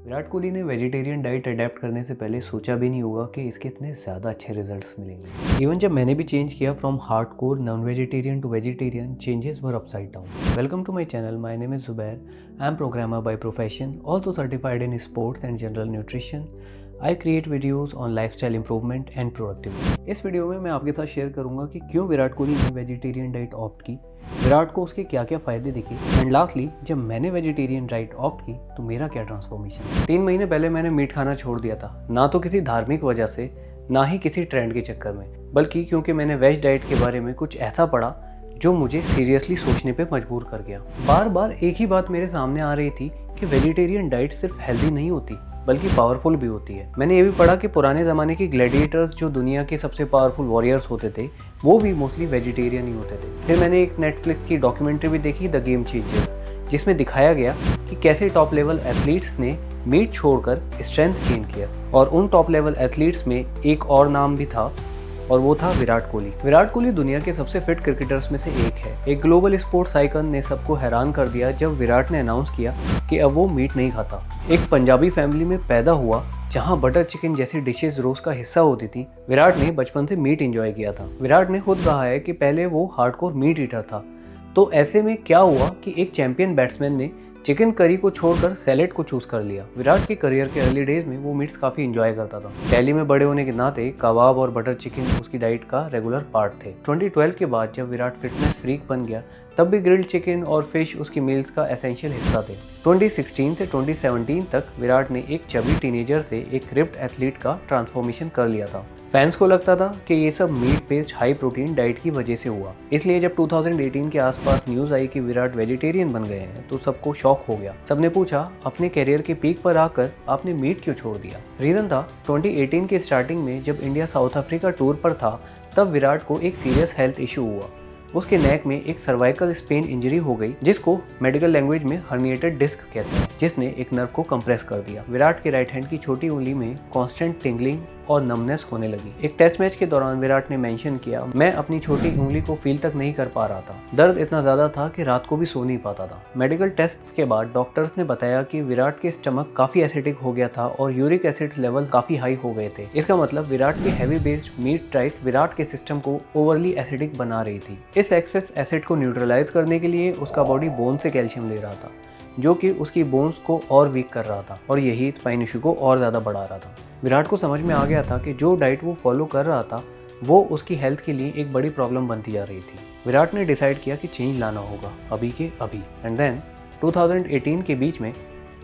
विराट कोहली ने vegetarian diet adapt करने से पहले सोचा भी नहीं होगा कि इसके इतने ज़्यादा अच्छे रिजल्ट्स मिलेंगे। इवन जब मैंने भी चेंज किया from hardcore non vegetarian to vegetarian, changes were upside down. Welcome to my channel, my name is Zubair. I am programmer by profession, also certified in sports and general nutrition. I create videos on lifestyle improvement and productivity. इस video में मैं आपके साथ share करूंगा कि क्यों विराट कोहली ने vegetarian diet opt की, विराट को उसके क्या क्या फ़ायदे दिखे, एंड लास्टली जब मैंने वेजिटेरियन डाइट ऑप्ट की तो मेरा क्या ट्रांसफॉर्मेशन। 3 महीने पहले मैंने मीट खाना छोड़ दिया था, ना तो किसी धार्मिक वजह से, ना ही किसी ट्रेंड के चक्कर में, बल्कि क्योंकि मैंने वेज डाइट के बारे में कुछ ऐसा पढ़ा जो मुझे सीरियसली सोचने पे मजबूर कर गया। बार बार एक ही बात मेरे सामने आ रही थी कि वेजिटेरियन डाइट सिर्फ हेल्दी नहीं होती बल्कि पावरफुल भी होती है। मैंने ये भी पढ़ा कि पुराने ज़माने के ग्लैडिएटर्स जो दुनिया के सबसे पावरफुल वॉरियर्स होते थे, वो भी मोस्टली वेजिटेरियन ही होते थे। फिर मैंने एक नेटफ्लिक्स की डॉक्यूमेंट्री भी देखी, द गेम चेंजर, जिसमें दिखाया गया कि कैसे टॉप लेवल एथलीट्स ने मीट छोड़कर स्ट्रेंथ गेन किया। और उन टॉप लेवल एथलीट्स में एक और नाम भी था, और वो था विराट कोहली। विराट कोहली दुनिया के सबसे फिट क्रिकेटर्स में से एक है। एक ग्लोबल स्पोर्ट्स आइकन ने सबको हैरान कर दिया जब विराट ने अनाउंस किया कि अब वो मीट नहीं खाता। एक पंजाबी फैमिली में पैदा हुआ जहां बटर चिकन जैसी डिशेस रोज का हिस्सा होती थी। विराट ने बचपन से मीट एंजॉय किया था। विराट ने खुद कहा है कि पहले वो हार्डकोर मीट ईटर था। तो ऐसे में क्या हुआ कि एक चैंपियन बैट्समैन ने चिकन करी को छोड़कर सैलेड को चूज कर लिया। विराट के करियर के अर्ली डेज में वो मीट्स काफी एंजॉय करता था। दिल्ली में बड़े होने के नाते कबाब और बटर चिकन उसकी डाइट का रेगुलर पार्ट थे। 2012 के बाद जब विराट फिटनेस फ्रीक बन गया, तब भी ग्रिल्ड चिकन और फिश उसकी मील्स का एसेंशियल हिस्सा थे। 2016 से 2017 तक विराट ने एक चबी टीनेजर से एक रिप्ड एथलीट का ट्रांसफॉर्मेशन कर लिया था। फैंस को लगता था कि ये सब meat based high protein diet की वजह से हुआ। इसलिए जब 2018 के आसपास न्यूज़ आई कि विराट वेजिटेरियन बन गए हैं तो सबको शॉक हो गया। सबने पूछा, अपने कैरियर के पीक पर आकर आपने मीट क्यों छोड़ दिया? रीज़न था 2018 के स्टार्टिंग में जब इंडिया साउथ अफ्रीका टूर पर था, तब विराट को एक सीरियस हेल्थ इशू हुआ। उसके नेक में एक सर्वाइकल स्पेन इंजरी हो गई, जिसको मेडिकल लैंग्वेज में हर्निएटेड डिस्क कहते हैं, जिसने एक नर्व को कंप्रेस कर दिया। विराट के राइट हैंड की छोटी उंगली में कांस्टेंट टिंगलिंग और नमनेस होने लगी। एक टेस्ट मैच के दौरान विराट ने मेंशन किया, मैं अपनी छोटी उंगली को फील तक नहीं कर पा रहा था। दर्द इतना ज्यादा था कि रात को भी सो नहीं पाता था। मेडिकल टेस्ट के बाद डॉक्टर्स ने बताया कि विराट के स्टमक काफी एसिडिक हो गया था और यूरिक एसिड लेवल काफी हाई हो गए थे। इसका मतलब विराट की heavy based meat diet Virat के सिस्टम को ओवरली एसिडिक बना रही थी। इस एक्सेस एसिड को न्यूट्रलाइज करने के लिए उसका बॉडी बोन से कैल्शियम ले रहा था, जो कि उसकी बोन्स को और वीक कर रहा था और यही स्पाइन इशू को और ज़्यादा बढ़ा रहा था। विराट को समझ में आ गया था कि जो डाइट वो फॉलो कर रहा था वो उसकी हेल्थ के लिए एक बड़ी प्रॉब्लम बनती जा रही थी। विराट ने डिसाइड किया कि चेंज लाना होगा अभी के अभी। एंड देन 2018 के बीच में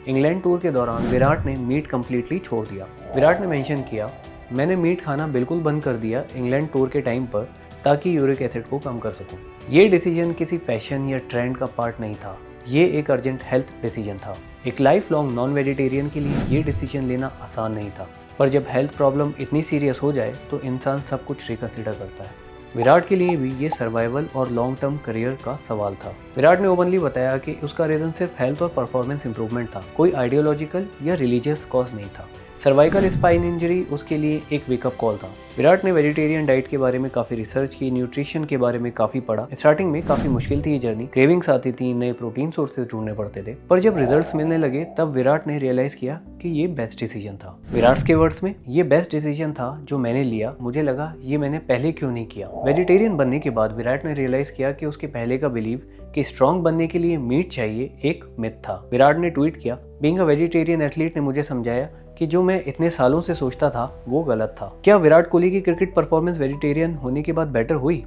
इंग्लैंड टूर के दौरान विराट ने मीट कम्प्लीटली छोड़ दिया। विराट ने मेंशन किया, मैंने मीट खाना बिल्कुल बंद कर दिया इंग्लैंड टूर के टाइम पर, ताकि यूरिक एसिड को कम कर सकूं। ये डिसीजन किसी फैशन या ट्रेंड का पार्ट नहीं था, ये एक अर्जेंट हेल्थ डिसीजन था। एक लाइफ लॉन्ग नॉन वेजिटेरियन के लिए ये डिसीजन लेना आसान नहीं था, पर जब हेल्थ प्रॉब्लम इतनी सीरियस हो जाए तो इंसान सब कुछ रिकंसिडर करता है। विराट के लिए भी ये सर्वाइवल और लॉन्ग टर्म करियर का सवाल था। विराट ने ओपनली बताया कि उसका रीजन सिर्फ हेल्थ और परफॉर्मेंस इंप्रूवमेंट था, कोई आइडियोलॉजिकल या रिलीजियस कॉज नहीं था। सर्वाइकल स्पाइन इंजरी उसके लिए एक वेकअप कॉल था। विराट ने वेजिटेरियन डाइट के बारे में काफ़ी रिसर्च की, न्यूट्रिशन के बारे में काफ़ी पढ़ा। स्टार्टिंग में काफ़ी मुश्किल थी ये जर्नी, क्रेविंग्स आती थी, नए प्रोटीन सोर्सेज ढूंढने पड़ते थे, पर जब रिजल्ट्स मिलने लगे तब विराट ने रियलाइज़ किया कि ये बेस्ट डिसीजन था। विराट के वर्ड्स में, ये बेस्ट डिसीजन था जो मैंने लिया, मुझे लगा ये मैंने पहले क्यों नहीं किया। वेजिटेरियन बनने के बाद विराट ने रियलाइज़ किया कि उसके पहले का बिलीव कि स्ट्रॉन्ग बनने के लिए मीट चाहिए एक मिथ था। विराट ने ट्वीट किया, बीइंग अ वेजिटेरियन एथलीट ने मुझे समझाया कि जो मैं इतने सालों से सोचता था वो गलत था। क्या विराट कोहली की क्रिकेट परफॉर्मेंस वेजिटेरियन होने के बाद बेटर हुई?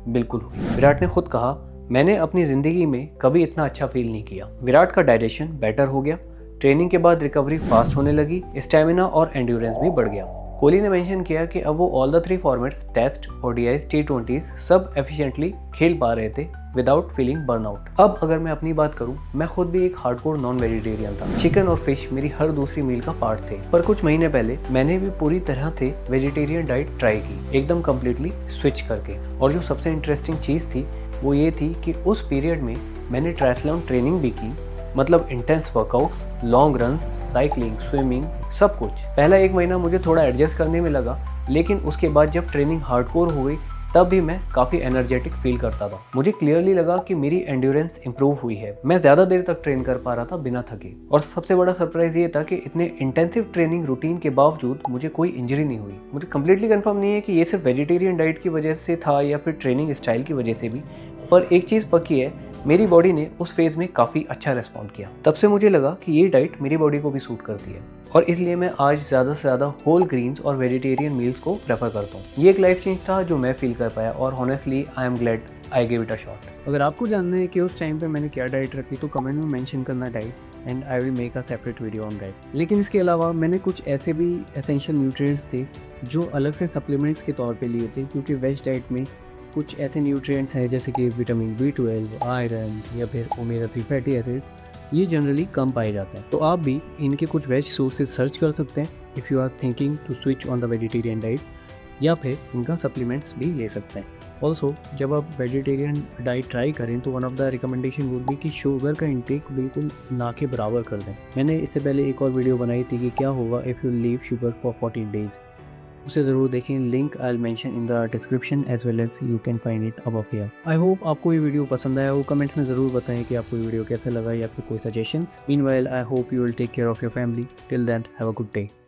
बिल्कुल हुई। विराट ने खुद कहा, मैंने अपनी जिंदगी में कभी इतना अच्छा फील नहीं किया। विराट का डाइजेशन बेटर हो गया, ट्रेनिंग के बाद रिकवरी फास्ट होने लगी, स्टेमिना और एंड्योरेंस भी बढ़ गया। कोहली ने मेंशन किया कि अब वो all the 3 formats, test, ODIs, टी20 सब एफिशिएंटली खेल पा रहे थे विदाउट फीलिंग बर्नआउट। अब अगर मैं अपनी बात करूं, मैं खुद भी एक हार्डकोर नॉन वेजिटेरियन था। चिकन और फिश मेरी हर दूसरी मील का पार्ट थे, पर कुछ महीने पहले मैंने भी पूरी तरह से वेजिटेरियन डाइट ट्राई की, एकदम कम्प्लीटली स्विच करके। और जो सबसे इंटरेस्टिंग चीज़ थी वो ये थी कि उस पीरियड में मैंने ट्रायथलॉन ट्रेनिंग भी की, मतलब intense workouts, long run, cycling, swimming, सब कुछ। पहला 1 महीना मुझे थोड़ा एडजस्ट करने में लगा, लेकिन उसके बाद जब ट्रेनिंग हार्डकोर हो गई तब भी मैं काफ़ी एनर्जेटिक फील करता था। मुझे क्लियरली लगा कि मेरी एंड्योरेंस इंप्रूव हुई है, मैं ज़्यादा देर तक ट्रेन कर पा रहा था बिना थके। और सबसे बड़ा सरप्राइज ये था कि इतने इंटेंसिव ट्रेनिंग रूटीन के बावजूद मुझे कोई इंजरी नहीं हुई। मुझे कंप्लीटली कंफर्म नहीं है कि ये सिर्फ वेजिटेरियन डाइट की वजह से था या फिर ट्रेनिंग स्टाइल की वजह से भी, पर एक चीज़ पक्की है, मेरी बॉडी ने उस फेज़ में काफ़ी अच्छा रिस्पॉन्ड किया। तब से मुझे लगा कि ये डाइट मेरी बॉडी को भी सूट करती है और इसलिए मैं आज ज़्यादा से ज़्यादा होल ग्रीन्स और वेजिटेरियन मील्स को प्रेफर करता हूँ। ये एक लाइफ चेंज था जो मैं फील कर पाया और honestly I am glad I give it a shot. अगर आपको जानना है कि उस टाइम पे मैंने क्या डाइट रखी तो कमेंट में मेंशन करना diet and I will make a separate video on that. लेकिन इसके अलावा मैंने कुछ ऐसे भी एसेंशियल न्यूट्रिएंट्स थे जो अलग से सप्लीमेंट्स के तौर पे लिए थे, क्योंकि वेज डाइट में कुछ ऐसे न्यूट्रिएंट्स हैं जैसे कि विटामिन B12, आयरन या फिर ओमेगा 3 फैटी एसिड्स, ये जनरली कम पाए जाते हैं। तो आप भी इनके कुछ वेज सोर्सेज सर्च कर सकते हैं if you are thinking to switch on the vegetarian diet, या फिर इनका सप्लीमेंट्स भी ले सकते हैं। ऑल्सो जब आप वेजिटेरियन डाइट ट्राई करें तो one of the recommendation would be कि शुगर का इंटेक बिल्कुल ना के बराबर कर दें। मैंने इससे पहले एक और वीडियो बनाई थी कि क्या होगा if you leave sugar for 14 days, उसे ज़रूर देखें। Link I will mention in the description as well as you can find it above here. I hope आपको ये वीडियो पसंद आया हो। कमेंट्स में ज़रूर बताएं कि आपको ये वीडियो कैसा लगा या फिर कोई suggestions. Meanwhile I hope you will take care of your family. Till then have a good day.